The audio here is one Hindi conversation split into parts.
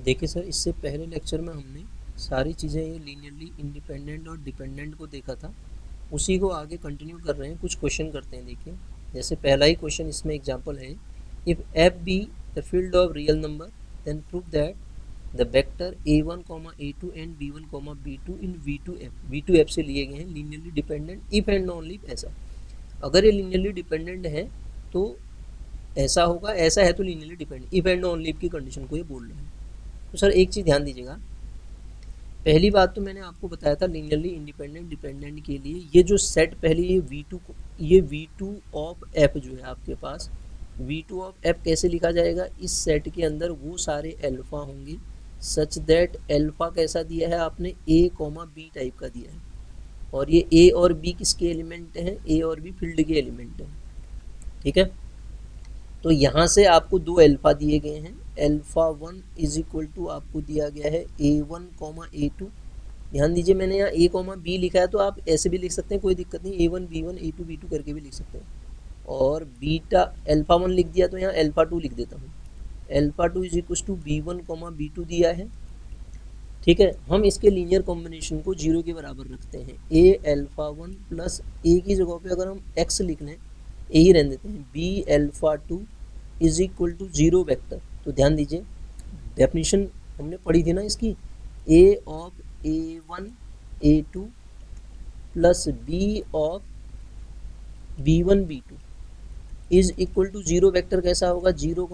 देखिए सर, इससे पहले लेक्चर में हमने सारी चीज़ें ये लीनियरली इंडिपेंडेंट और डिपेंडेंट को देखा था, उसी को आगे कंटिन्यू कर रहे हैं। कुछ क्वेश्चन करते हैं। देखिए, जैसे पहला ही क्वेश्चन इसमें एग्जांपल है, if F be the field of real number then prove that the vector a1, a2 and b1, b2 in v2f से लिए गए हैं linearly dependent if and only ऐसा। अगर ये लीनियरली डिपेंडेंट है तो ऐसा होगा, ऐसा है तो linearly dependent, if and only की कंडीशन को ये बोल रहे हैं। तो सर एक चीज़ ध्यान दीजिएगा, पहली बात तो मैंने आपको बताया था लीनियरली इंडिपेंडेंट डिपेंडेंट के लिए ये जो सेट पहले ये v2 ऑफ f जो है आपके पास, v2 ऑफ f कैसे लिखा जाएगा, इस सेट के अंदर वो सारे अल्फा होंगे सच दैट अल्फा कैसा दिया है आपने, a, b टाइप का दिया है, और ये a और b किसके एलिमेंट हैं, a और b फील्ड के एलिमेंट हैं। ठीक है, तो यहाँ से आपको दो अल्फा दिए गए हैं, अल्फा 1 इज इक्वल टू आपको दिया गया है a1, a2। ध्यान दीजिए, मैंने यहाँ a, b लिखा है, तो आप ऐसे भी लिख सकते हैं, कोई दिक्कत नहीं, a1, b1, a2, b2 करके भी लिख सकते हैं। और बीटा अल्फा 1 लिख दिया तो यहाँ अल्फा 2 लिख देता हूँ, alpha 2 is equal to b1, b2 दिया है। ठीक है, हम इसके लीनियर कॉम्बिनेशन को 0 के बराबर रखते हैं, a अल्फा 1 प्लस a की जगह पे अगर हम x लिख लें, a ही रहने देते हैं, b alpha 2 is equal to 0 vector. तो ध्यान दीजिए, डेफिनेशन हमने पढ़ी थी ना इसकी, a of a1 a2 plus b of b1 b2 is equal to 0 vector कैसा होगा, 0,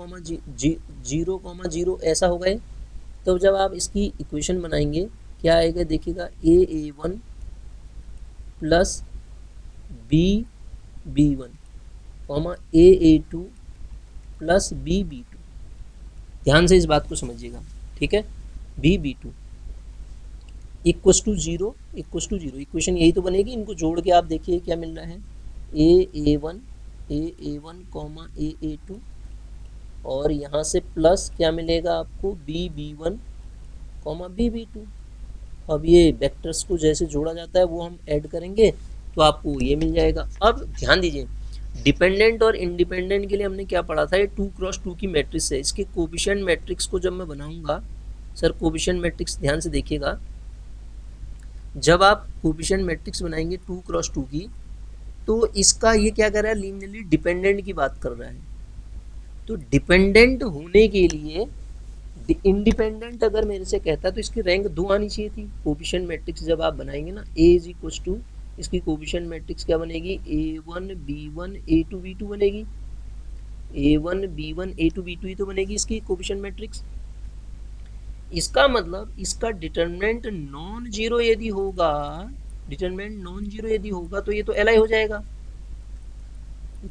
0 ऐसा होगा। तो जब आप इसकी इक्वेशन बनाएंगे क्या आएगा, देखिएगा a1 plus b1, a2 plus b2। ध्यान से इस बात को समझिएगा, ठीक है, b2 इक्वस टू 0, इक्वेशन यही तो बनेगी। इनको जोड़ के आप देखिए क्या मिल रहा है, a1 a2 और यहाँ से प्लस क्या मिलेगा आपको, b1 b2। अब ये वेक्टर्स को जैसे जोड़ा जाता है वो हम ऐड करेंगे तो आपको ये मिल जाएगा। अब ध्यान दीजिए, डिपेंडेंट और इंडिपेंडेंट के लिए हमने क्या पढ़ा था, ये 2x2 की मैट्रिक्स है। इसके कोफिशिएंट मैट्रिक्स को जब मैं बनाऊंगा, सर कोफिशिएंट मैट्रिक्स ध्यान से देखिएगा, जब आप कोफिशिएंट मैट्रिक्स बनाएंगे 2x2 की, तो इसका ये क्या कर रहा है, लीनियरली डिपेंडेंट की बात कर रहा है। तो डिपेंडेंट होने के लिए, इंडिपेंडेंट अगर मेरे से कहता तो इसकी रैंक 2 आनी चाहिए थी। कोफिशिएंट मैट्रिक्स जब आप बनाएंगे ना, a इज इक्वल टू, इसकी कोफिशिएंट मैट्रिक्स क्या बनेगी, a1 b1 a2 b2 बनेगी, a1 b1 a2 b2 ही तो बनेगी इसकी कोफिशिएंट मैट्रिक्स। इसका मतलब इसका डिटरमिनेंट नॉन जीरो यदि होगा, तो ये तो एल हो जाएगा,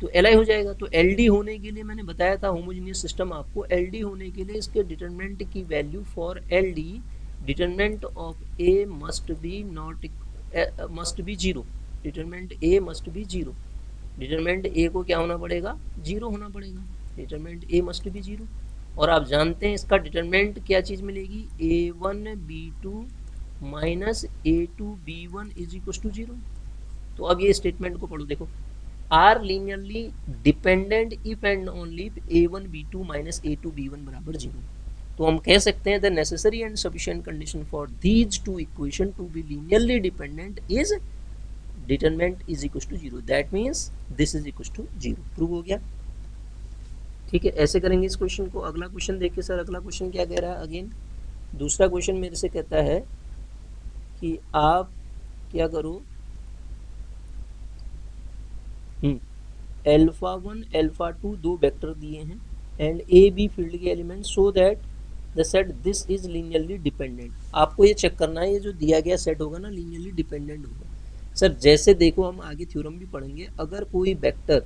तो एल हो जाएगा। तो एल डी होने के लिए मैंने बताया था होमोजीनियस सिस्टम आपको, एल डी होने के लिए इसके डिटरमिनेंट की value for L D, determinant of A must be zero, determinant A must be zero, determinant A को क्या होना पड़ेगा, जीरो होना पड़ेगा, determinant A must be zero. और आप जानते हैं इसका डिटरमिनेंट क्या चीज़ मिलेगी, a1 b2 minus a2 b1 is equal to 0। तो अब ये स्टेटमेंट को पढ़ो, देखो, are linearly dependent if and only a1 b2 minus a2 b1 बराबर 0। तो हम कह सकते हैं the necessary and sufficient condition for these two equation to be linearly dependent is determinant is equal to 0, that means this is equal to 0। Prove हो गया, ठीक है। ऐसे करेंगे इस क्वेश्चन को। अगला क्वेश्चन देखिए सर, अगला क्वेश्चन क्या कह रहा है, अगेन दूसरा क्वेश्चन मेरे से कहता है कि आप क्या करो, अल्फा 1 अल्फा 2 दो वेक्टर दिए हैं एंड ए बी फील्ड के element, so that the set this is linearly dependent. आपको ये चेक करना है ये जो दिया गया सेट होगा ना लीनियरली डिपेंडेंट होगा। सर जैसे देखो, हम आगे थ्योरम भी पढ़ेंगे, अगर कोई वेक्टर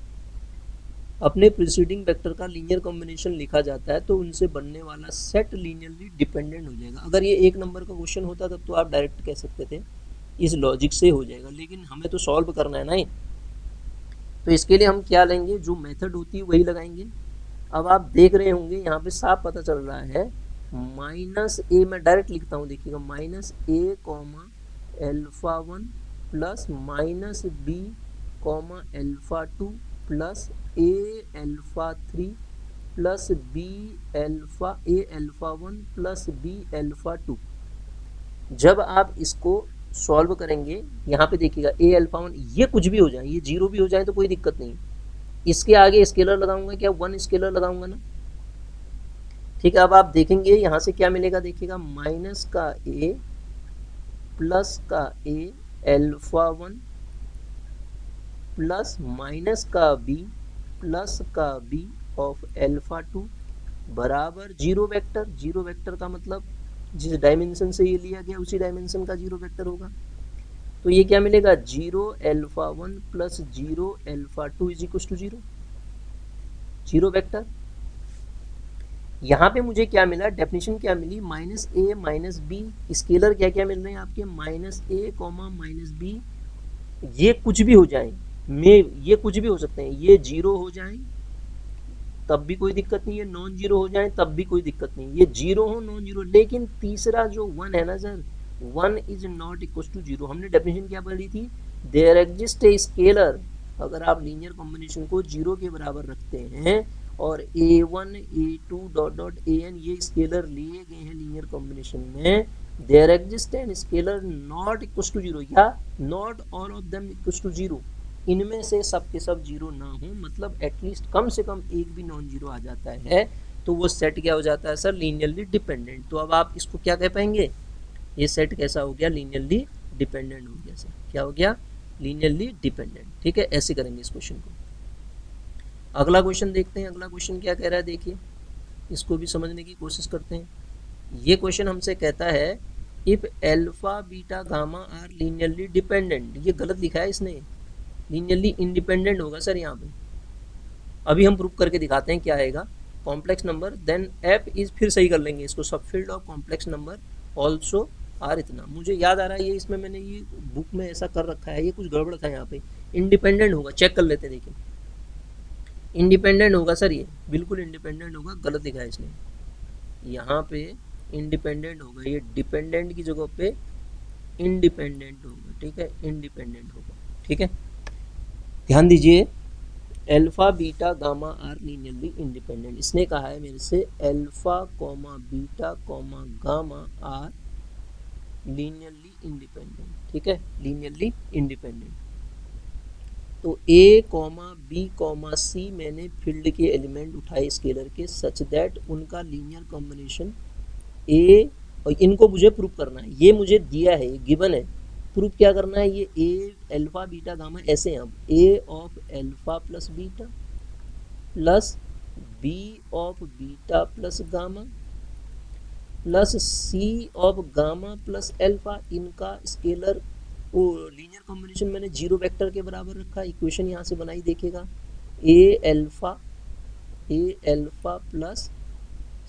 अपने प्रीसीडिंग वेक्टर का लीनियर कॉम्बिनेशन लिखा जाता है तो उनसे बनने वाला सेट लीनियरली डिपेंडेंट हो जाएगा। अगर ये एक नंबर का क्वेश्चन होता तब तो आप डायरेक्ट कह सकते थे इस लॉजिक से हो जाएगा, लेकिन हमें तो सॉल्व करना है ना। तो इसके लिए हम क्या लेंगे, जो मेथड होती है वही लगाएंगे। अब आप देख रहे होंगे यहाँ पे साफ पता चल रहा है, माइनस ए, मैं डायरेक्ट लिखता हूँ, देखिएगा, minus a comma alpha 1 plus minus b comma alpha 2 plus a alpha 3 plus b alpha a alpha 1 plus B alpha 2। जब आप इसको सॉल्व करेंगे, यहाँ पे देखिएगा ए अल्फा 1, ये कुछ भी हो जाए, ये जीरो भी हो जाए तो कोई दिक्कत नहीं। इसके आगे स्केलर लगाऊंगा क्या, 1 स्केलर लगाऊंगा ना। ठीक है, अब आप देखेंगे यहाँ से क्या मिलेगा, देखिएगा माइनस का ए प्लस का ए अल्फा 1 प्लस माइनस का बी प्लस का बी ऑफ अल्फा 2 बराबर जीरो वेक्टर। जीरो वेक्टर का मतलब जिस डायमेंशन से ये लिया गया उसी डायमेंशन का जीरो वेक्टर होगा। तो ये क्या मिलेगा, zero alpha 1 plus zero alpha 2 is equal to zero, zero vector. यहाँ पे मुझे क्या मिला, डेफिनेशन क्या मिली, minus a minus b. Scalar क्या क्या मिल रहे हैं आपके, minus a comma minus b. ये कुछ भी हो जाए, ये कुछ भी हो सकते हैं, ये जीरो हो जाए तब भी कोई दिक्कत नहीं है, नॉन जीरो हो जाए तब भी कोई दिक्कत नहीं, ये जीरो हो नॉन जीरो। लेकिन तीसरा जो 1 है ना sir, 1 is not equal to zero. हमने डेफिनेशन क्या पढ़ी थी, देयर एग्जिस्ट ए स्केलर। अगर आप लीनियर कॉम्बिनेशन को जीरो के बराबर रखते हैं और a1 a2 dot dot an ये स्केलर लिए गए हैं लीनियर कॉम्बिनेशन में, there exist n scalar not equal to zero या not all of them equal to zero. इनमें से सब के सब जीरो ना हो, मतलब एटलीस्ट कम से कम एक भी नॉन जीरो आ जाता है, तो वो सेट क्या हो जाता है सर, लीनियरली डिपेंडेंट। तो अब आप इसको क्या कह पाएंगे, ये सेट कैसा हो गया, लीनियरली डिपेंडेंट हो गया सर। क्या हो गया, लीनियरली डिपेंडेंट। ठीक है, ऐसे करेंगे इस क्वेश्चन को। अगला क्वेश्चन देखते हैं, अगला क्वेश्चन क्या कह रहा है, देखिए इसको भी समझने की कोशिश करते हैं। ये क्वेश्चन हमसे कहता है if alpha beta gamma are linearly dependent. ये गलत लिखा है इसने, लीनियरली इंडिपेंडेंट होगा सर यहाँ पे। अभी हम प्रूव करके दिखाते हैं क्या आएगा, complex number then F is, फिर सही कर लेंगे इसको, सब field of complex number also are. इतना मुझे याद आ रहा है, ये इसमें मैंने ये बुक में ऐसा कर रखा है, ये कुछ गड़बड़ था यहाँ पे। इंडिपेंडेंट होगा, चेक कर लेते हैं, देखिए इंडिपेंडेंट होगा सर, ये बिल्कुल इंडिपेंडेंट होगा, गलत लिखा है इसने। यहाँ पे इंडिपेंडेंट होगा, ये डिपेंडेंट की जगह पे इंडिपेंडेंट होगा। ठीक है, इंडिपेंडेंट होगा। ठीक है, ध्यान दीजिए, alpha beta gamma are linearly independent. इसने कहा है मेरे से alpha comma beta comma gamma are linearly independent. ठीक है, लीनियरली इंडिपेंडेंट। तो a comma B comma c मैंने फील्ड के एलिमेंट उठाए स्केलर के, सच दैट उनका लीनियर कॉम्बिनेशन ए, और इनको मुझे प्रूफ करना है, ये मुझे दिया है, ये गिवन है, प्रूफ क्या करना है, ये ए अल्फा बीटा गामा ऐसे हैं। अब A of alpha plus beta plus B of beta plus gamma plus C of gamma plus alpha, इनका स्केलर वो लीनियर कॉम्बिनेशन मैंने जीरो वेक्टर के बराबर रखा। इक्वेशन यहाँ से बनाई, देखिएगा A alpha plus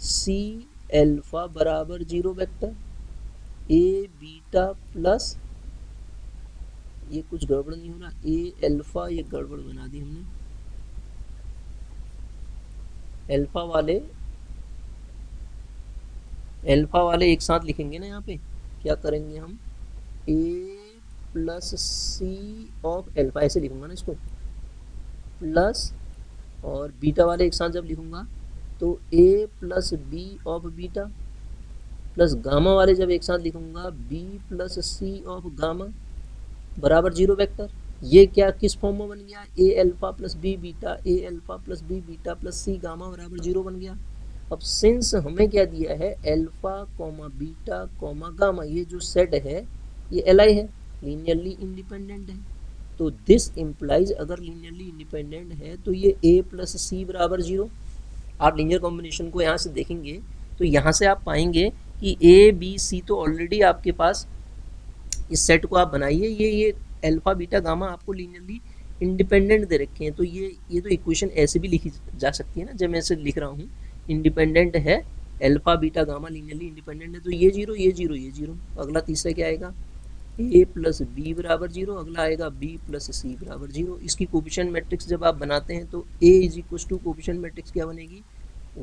C alpha बराबर zero vector, A beta plus, ये कुछ गड़बड़ नहीं हो रहा, ए अल्फा, ये गड़बड़ बना दी हमने, अल्फा वाले एक साथ लिखेंगे ना, यहाँ पे क्या करेंगे हम, ए प्लस सी ऑफ अल्फा ऐसे लिखूंगा ना इसको, प्लस और बीटा वाले एक साथ जब लिखूंगा तो A plus B of beta plus gamma वाले जब एक साथ लिखूंगा B plus C of gamma बराबर जीरो वेक्टर। ये क्या किस फॉर्म में बन गया, A alpha plus B beta, A alpha plus B beta plus C gamma बराबर जीरो बन गया। अब सिंस हमें क्या दिया है, alpha comma beta comma gamma, ये जो सेट है ये एल आई है, लीनियरली इंडिपेंडेंट है। तो दिस इम्प्लाइज अगर लीनियरली इंडिपेंडेंट है तो ये ए प्लस सी बराबर जीरो। आप लीनियर कॉम्बिनेशन को यहाँ से देखेंगे तो यहाँ से आप पाएंगे कि ए बी सी तो ऑलरेडी आपके पास, इस सेट को आप बनाइए, ये अल्फा बीटा गामा आपको लीनियरली इंडिपेंडेंट दे रखे हैं। तो ये तो इक्वेशन ऐसे भी लिखी जा सकती है ना, जब मैं ऐसे लिख रहा हूँ, इंडिपेंडेंट है alpha beta gamma linearly independent है, तो ये जीरो ये जीरो ये जीरो। अगला तीसरा क्या आएगा, ए प्लस बी बराबर जीरो, अगला आएगा बी प्लस सी बराबर जीरो। इसकी कोफिशिएंट मैट्रिक्स जब आप बनाते हैं तो A is equal to coefficient matrix क्या बनेगी,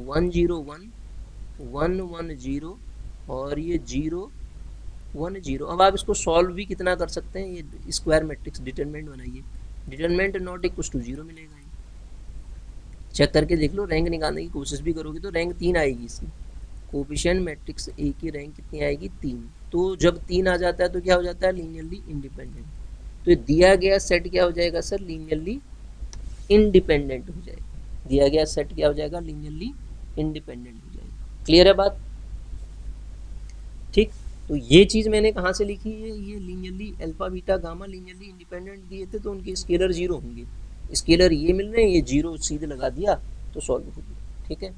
1 0 1 1 1 0 और ये 0 1 0। अब आप इसको सॉल्व भी कितना कर सकते हैं, ये स्क्वायर मैट्रिक्स डिटरमिनेंट बनाइए, determinant not equal to zero मिलेगा। चेक करके देख लो, रैंक निकालने की कोशिश भी करोगे तो रैंक 3 आएगी इसकी। कोफिशिएंट मैट्रिक्स ए की रैंक कितनी आएगी? 3। तो जब 3 आ जाता है तो क्या हो जाता है? Linearly independent. तो दिया गया सेट क्या हो जाएगा सर? लीनियरली इंडिपेंडेंट हो जाएगा। दिया गया सेट क्या हो जाएगा? लीनियरली इंडिपेंडेंट हो जाएगा। क्लियर है बात? ठीक। तो ये चीज़ मैंने कहाँ से लिखी है? ये linearly alpha beta gamma linearly independent दिए थे तो उनके स्केलर जीरो होंगे। स्केलर ये मिल रहे हैं, ये जीरो सीधे लगा दिया तो सॉल्व हो गया। ठीक है,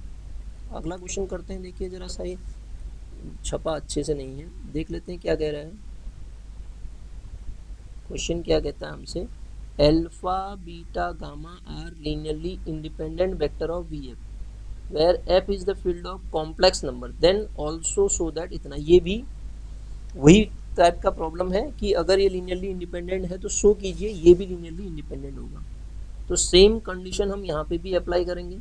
अगला क्वेश्चन करते हैं। देखिए जरा सा, ये छपा अच्छे से नहीं है, देख लेते हैं क्या कह रहा है। क्वेश्चन क्या कहता है हमसे? Alpha beta gamma are linearly independent vector of V F where F is the field of complex number then also show that इतना। ये भी वही टाइप का प्रॉब्लम है कि अगर ये लीनियरली इंडिपेंडेंट है तो शो कीजिए ये भी लीनियरली इंडिपेंडेंट होगा। तो सेम कंडीशन हम यहाँ पे भी अप्लाई करेंगे,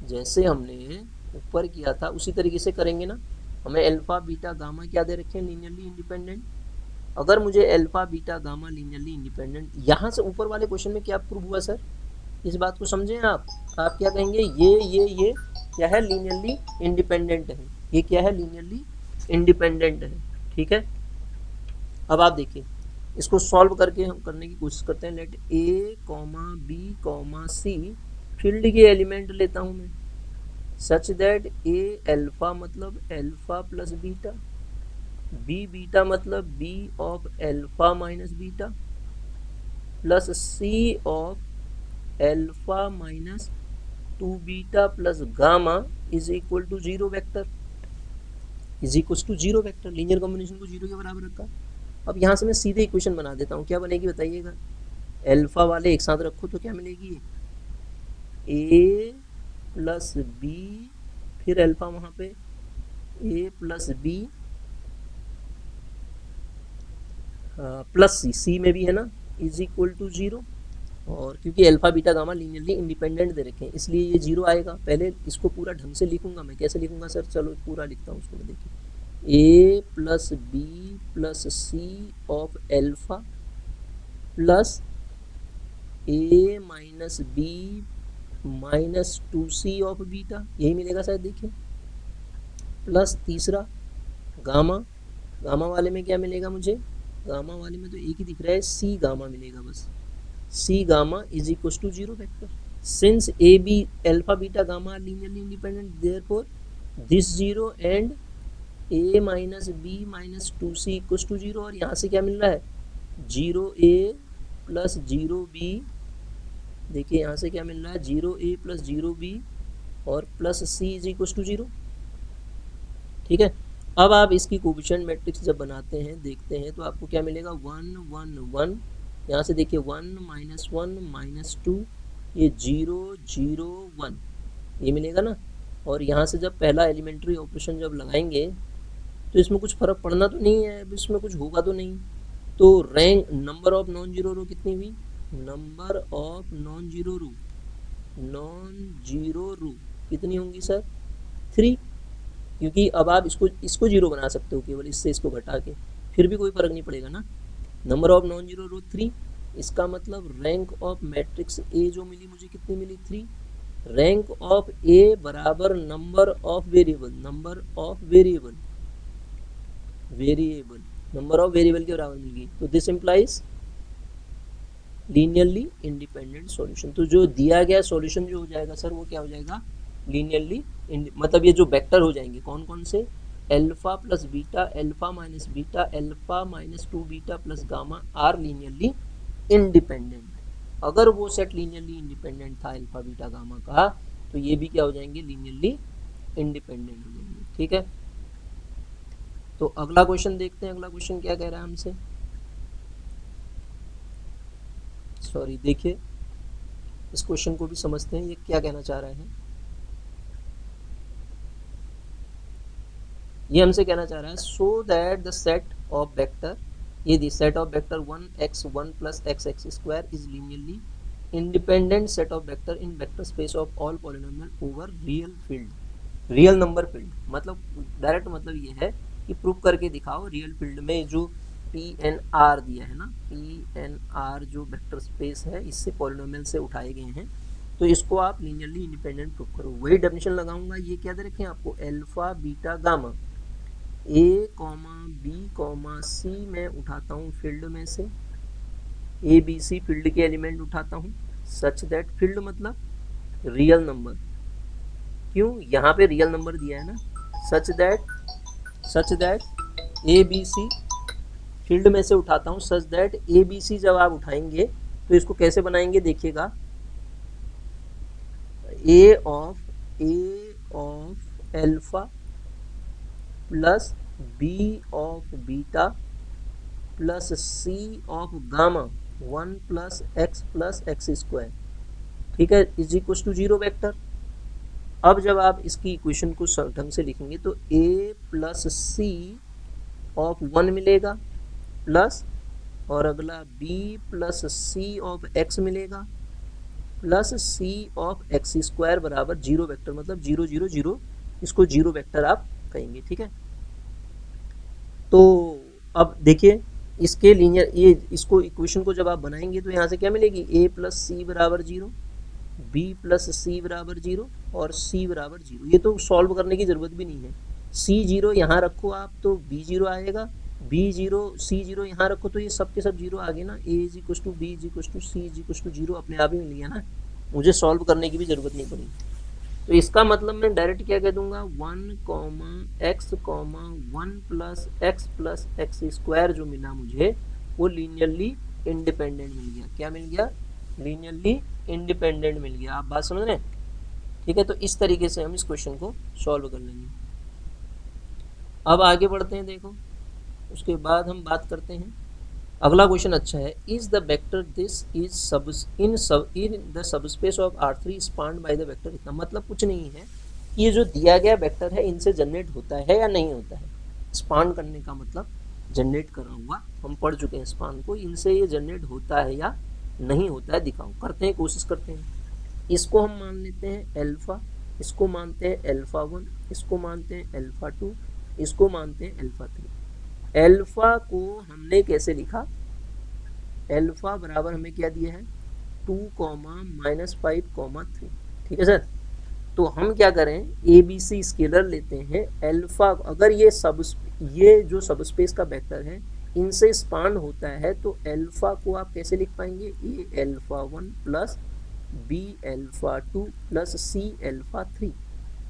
जैसे हमने ऊपर किया था उसी तरीके से करेंगे ना। हमें अल्फा बीटा गामा क्या दे रखे हैं? Linearly independent. अगर मुझे alpha beta gamma linearly independent, यहाँ से ऊपर वाले क्वेश्चन में क्या प्रूव हुआ सर? इस बात को समझें आप क्या कहेंगे? ये क्या है? लीनियरली इंडिपेंडेंट है। ये क्या है? लीनियरली इंडिपेंडेंट है। ठीक है, अब आप देखिए इसको सॉल्व करके हम करने की कोशिश करते हैं। Let A comma B comma C field के एलिमेंट लेता हूँ मैं, सच दैट ए अल्फा मतलब alpha plus beta, B beta मतलब बी ऑफ अल्फा माइनस बीटा, plus C of alpha minus 2 beta plus gamma is equal to 0 vector, is equal to 0 vector. Linear combination को 0 के बराबर रखा। अब यहाँ से मैं सीधे इक्वेशन बना देता हूँ, क्या बनेगी बताइएगा? अल्फा वाले एक साथ रखो तो क्या मिलेगी? ए प्लस बी, फिर अल्फा वहाँ पे ए प्लस बी प्लस सी, सी में भी है ना, इज इक्वल टू 0। और क्योंकि alpha beta gamma linearly independent they रखे हैं इसलिए ये 0 आएगा। पहले इसको पूरा ढंग से लिखूंगा मैं, कैसे लिखूंगा सर? चलो पूरा लिखता हूँ उसको मैं। देखिए A plus B plus C of alpha plus A minus B minus 2c of beta, यही मिलेगा शायद। देखिए प्लस तीसरा गामा, गामा वाले में क्या मिलेगा मुझे? गामा वाले में तो एक ही दिख रहा है, सी गामा मिलेगा बस। C gamma is equal to 0 vector. Since A B alpha beta gamma are linearly independent therefore this 0 and A minus B minus 2c equal to 0। और यहाँ से क्या मिल रहा है? 0a plus 0b। देखिए यहाँ से क्या मिल रहा है? 0a प्लस 0b और plus c is equal to 0। ठीक है, अब आप इसकी कोफिशिएंट मैट्रिक्स जब बनाते हैं देखते हैं तो आपको क्या मिलेगा? 1 1 1। यहाँ से देखिए 1 माइनस 1 माइनस 2, ये 0 0 1, ये मिलेगा ना। और यहाँ से जब पहला एलिमेंट्री ऑपरेशन जब लगाएंगे तो इसमें कुछ फ़र्क पड़ना तो नहीं है, अब इसमें कुछ होगा तो नहीं। तो rank number of non zero row कितनी हुई? Number of non zero row कितनी होंगी सर? 3। क्योंकि अब आप इसको जीरो बना सकते हो केवल इससे इसको घटा के, फिर भी कोई फ़र्क नहीं पड़ेगा ना। नंबर ऑफ नॉन जीरो रो 3, इसका मतलब रैंक ऑफ मैट्रिक्स ए जो मिली मुझे कितनी मिली? 3। रैंक ऑफ ए बराबर number of variable, number of variable number of variable के बराबर मिल गई। तो this implies linearly independent solution. तो जो दिया गया सॉल्यूशन जो हो जाएगा सर वो क्या हो जाएगा? लीनियरली, मतलब ये जो वेक्टर हो जाएंगे कौन कौन से? Alpha plus beta, alpha minus beta, alpha minus 2 beta plus gamma are linearly independent. अगर वो सेट लीनियरली इंडिपेंडेंट था अल्फा बीटा गामा का तो ये भी क्या हो जाएंगे? लीनियरली इंडिपेंडेंट हो जाएंगे। ठीक है, तो अगला क्वेश्चन देखते हैं। अगला क्वेश्चन क्या कह रहा है हमसे? सॉरी, देखिए इस क्वेश्चन को भी समझते हैं ये क्या कहना चाह रहा है। ये हमसे कहना चाह रहा है so that the set of vector, ये the set of vector 1x1 plus xx square is linearly independent set of vector in vector space of all polynomial over real field, real number field. मतलब डायरेक्ट मतलब ये है कि प्रूव करके दिखाओ रियल फील्ड में जो PNR दिया है ना, PNR जो वेक्टर स्पेस है इससे पॉलिनोमियल से उठाए गए हैं तो इसको आप लीनियरली इंडिपेंडेंट प्रूव करो। वही डेफिनेशन लगाऊंगा, ये क्या दे रखे हैं आपको, alpha beta gamma, a comma B comma c मैं उठाता हूँ फील्ड में से, ए बी सी फील्ड के एलिमेंट उठाता हूँ, सच दैट फील्ड मतलब रियल नंबर, क्यों यहाँ पे रियल नंबर दिया है ना, such that a b c field में से उठाता हूँ, सच दैट ए बी सी जब आप उठाएंगे तो इसको कैसे बनाएंगे देखिएगा, A of alpha plus B of beta plus C of gamma 1 plus X square, ठीक है, इज इक्वल टू 0 वेक्टर। अब जब आप इसकी इक्वेशन को ढंग से लिखेंगे तो a प्लस सी ऑफ 1 मिलेगा प्लस, और अगला b plus C of x मिलेगा plus C of x square बराबर 0 वेक्टर, मतलब 0 0 0, इसको 0 वेक्टर आप कहेंगे, ठीक है। तो अब देखिए इसके लीनियर, ये इसको इक्वेशन को जब आप बनाएंगे तो यहाँ से क्या मिलेगी, a प्लस सी बराबर 0, b प्लस सी बराबर 0 और c बराबर 0। ये तो सॉल्व करने की ज़रूरत भी नहीं है, c0 यहाँ रखो आप तो b0 आएगा, b0 c0 यहाँ रखो तो ये सब के सब 0 आ गए ना, a is equal to b is equal to c is equal to 0 अपने आप ही मिल गया ना, मुझे सॉल्व करने की भी ज़रूरत नहीं पड़ी। तो इसका मतलब मैं डायरेक्ट क्या कह दूंगा, 1 comma x comma 1 plus X square जो मिला मुझे वो लीनियरली इंडिपेंडेंट मिल गया। क्या मिल गया, लीनियरली इंडिपेंडेंट मिल गया। आप बात समझ रहे हैं, ठीक है। तो इस तरीके से हम इस क्वेश्चन को सॉल्व कर लेंगे। अब आगे बढ़ते हैं, देखो उसके बाद हम बात करते हैं, अगला क्वेश्चन अच्छा है, is the vector this is in the subspace of R3 spanned by the vector इतना। मतलब कुछ नहीं है, ये जो दिया गया वेक्टर है इनसे जनरेट होता है या नहीं होता है। स्पान करने का मतलब जनरेट करा हुआ, हम पढ़ चुके हैं स्पान को, इनसे ये जनरेट होता है या नहीं होता है दिखाओ। करते हैं, कोशिश करते हैं। इसको हम मान लेते हैं अल्फा, इसको मानते हैं अल्फा 1, इसको मानते हैं अल्फा 2, इसको मानते हैं अल्फा 3। अल्फा को हमने कैसे लिखा, अल्फा बराबर हमें क्या दिया है 2, -5, 3, ठीक है सर। तो हम क्या करें, ए बी सी स्केलर लेते हैं, अल्फा अगर ये जो सबस्पेस का वेक्टर है इनसे स्पान होता है तो अल्फा को आप कैसे लिख पाएंगे, A alpha 1 plus B alpha 2 plus C alpha 3।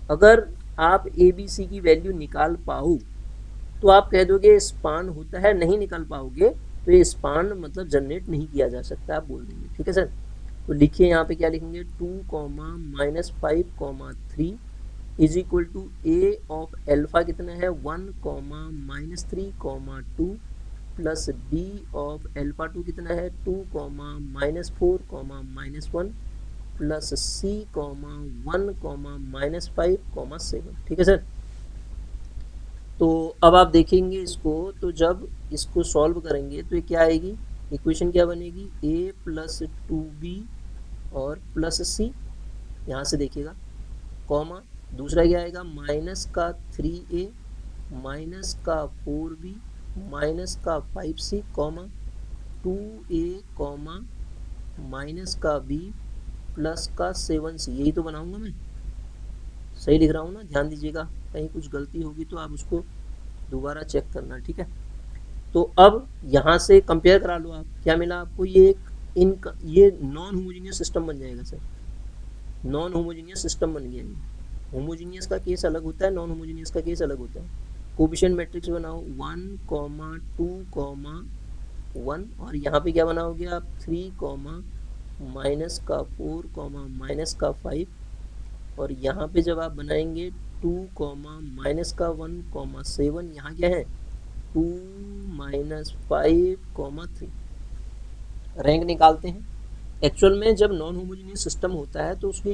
अगर आप ए बी सी की वैल्यू निकाल पाओ तो आप कह दोगे स्पान होता है, नहीं निकाल पाओगे तो ये स्पान मतलब जनरेट नहीं किया जा सकता, आप बोल देंगे, ठीक है सर। तो लिखिए यहाँ पे क्या लिखेंगे, 2, -5, 3 is equal to a of alpha कितना है 1, -3, 2 प्लस बी ऑफ एल्फा 2 कितना है 2, -4, -1 प्लस सी, 1, -5, 7, ठीक है सर। तो अब आप देखेंगे इसको, तो जब इसको सॉल्व करेंगे तो ये क्या आएगी, इक्वेशन क्या बनेगी, a प्लस 2b और प्लस सी, यहाँ से देखिएगा, कॉमा दूसरा क्या आएगा, माइनस का 3a माइनस का 4b माइनस का 5c, comma 2a comma minus का b प्लस का 7c। यही तो बनाऊंगा मैं, सही लिख रहा हूँ ना, ध्यान दीजिएगा, कहीं कुछ गलती होगी तो आप उसको दोबारा चेक करना, ठीक है। तो अब यहाँ से कंपेयर करा लो आप, क्या मिला आपको, ये नॉन होमोजीनियस सिस्टम बन जाएगा सर, नॉन होमोजीनियस सिस्टम बन गया। ये होमोजीनियस का केस अलग होता है, नॉन होमोजीनियस का केस अलग होता है। कोफिशिएंट मैट्रिक्स बनाओ 1, 2, 1 और यहाँ पे क्या बनाओगे आप 3, माइनस का 4, माइनस का 5 और यहाँ पे जब आप बनाएंगे 2, -1, 7, यहाँ क्या है 2, -5, 3। रैंक निकालते हैं। एक्चुअल में जब नॉन होमोजीनियस सिस्टम होता है तो उसके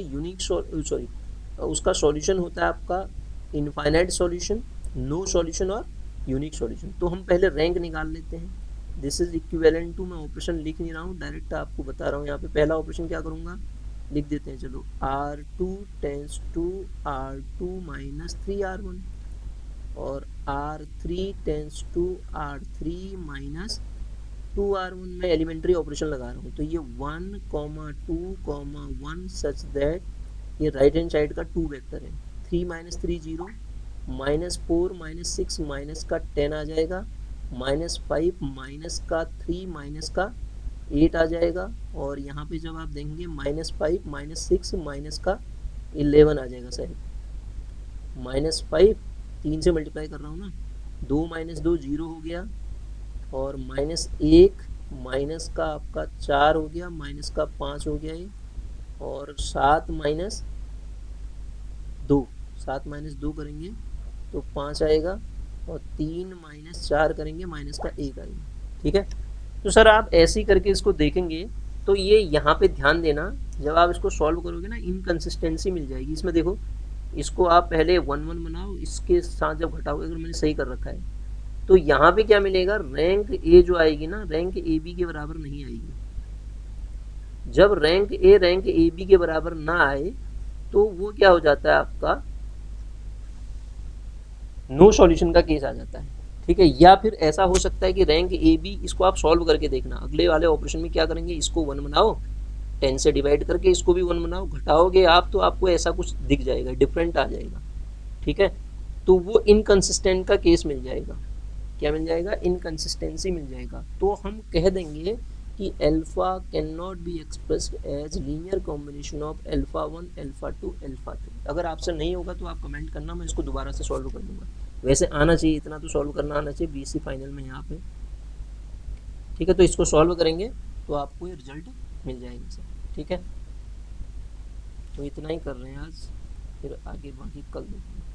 उसका सॉल्यूशन होता है आपका इनफाइनाइट सॉल्यूशन, नो सॉल्यूशन और यूनिक सॉल्यूशन। तो हम पहले रैंक निकाल लेते हैं। दिस इज इक्विवेलेंट टू, मैं ऑपरेशन लिख नहीं रहा हूँ, डायरेक्ट आपको बता रहा हूँ। यहाँ पे पहला ऑपरेशन क्या करूँगा, लिख देते हैं, चलो R2 tense to R2 minus 3R1 और R3 tense to R3 minus 2R1 में एलिमेंट्री ऑपरेशन लगा रहा हूँ, तो ये 1, 2, 1 सच दैट ये राइट हैंड साइड का 2 वेक्टर है। 3 माइनस 3 0, -4 -6 माइनस का 10 आ जाएगा, -5 माइनस का 3 माइनस का 8 आ जाएगा, और यहाँ पे जब आप देखेंगे -5 -6 माइनस का 11 आ जाएगा शायद। -5 3 से मल्टीप्लाई कर रहा हूँ ना, 2 माइनस 2 0 हो गया, और -1 माइनस का आपका 4 हो गया, माइनस का 5 हो गया ये, और 7 माइनस 2, 7 माइनस 2 करेंगे तो 5 आएगा, और 3 माइनस 4 करेंगे माइनस का 1 आएगा। ठीक है, तो सर आप ऐसे ही करके इसको देखेंगे तो ये यहाँ पे ध्यान देना, जब आप इसको सॉल्व करोगे ना इनकंसिस्टेंसी मिल जाएगी इसमें। देखो इसको आप पहले 1 1 बनाओ, इसके साथ जब घटाओगे, अगर मैंने सही कर रखा है तो यहाँ पे क्या मिलेगा, रैंक ए जो आएगी ना, रैंक ए बी के बराबर नहीं आएगी। जब रैंक ए बी के बराबर ना आए तो वो क्या हो जाता है आपका, नो सॉल्यूशन का केस आ जाता है। ठीक है, या फिर ऐसा हो सकता है कि रैंक ए बी, इसको आप सॉल्व करके देखना, अगले वाले ऑपरेशन में क्या करेंगे, इसको 1 बनाओ, 10 से डिवाइड करके इसको भी 1 बनाओ, घटाओगे आप तो आपको ऐसा कुछ दिख जाएगा, डिफरेंट आ जाएगा। ठीक है, तो वो इनकंसिस्टेंट का केस मिल जाएगा। क्या मिल जाएगा, इनकंसिस्टेंसी मिल जाएगा। तो हम कह देंगे कि alpha can not be expressed as linear combination of alpha 1 alpha 2 alpha 3। अगर आपसे नहीं होगा तो आप कमेंट करना, मैं इसको दोबारा से सॉल्व कर दूंगा। वैसे आना चाहिए, इतना तो सॉल्व करना आना चाहिए बीएससी फाइनल में यहाँ पे। ठीक है, तो इसको सॉल्व करेंगे तो आपको ये रिजल्ट मिल जाएगा सर। ठीक है, तो इतना ही कर रहे हैं आज, फिर आगे बाकी कल देखेंगे।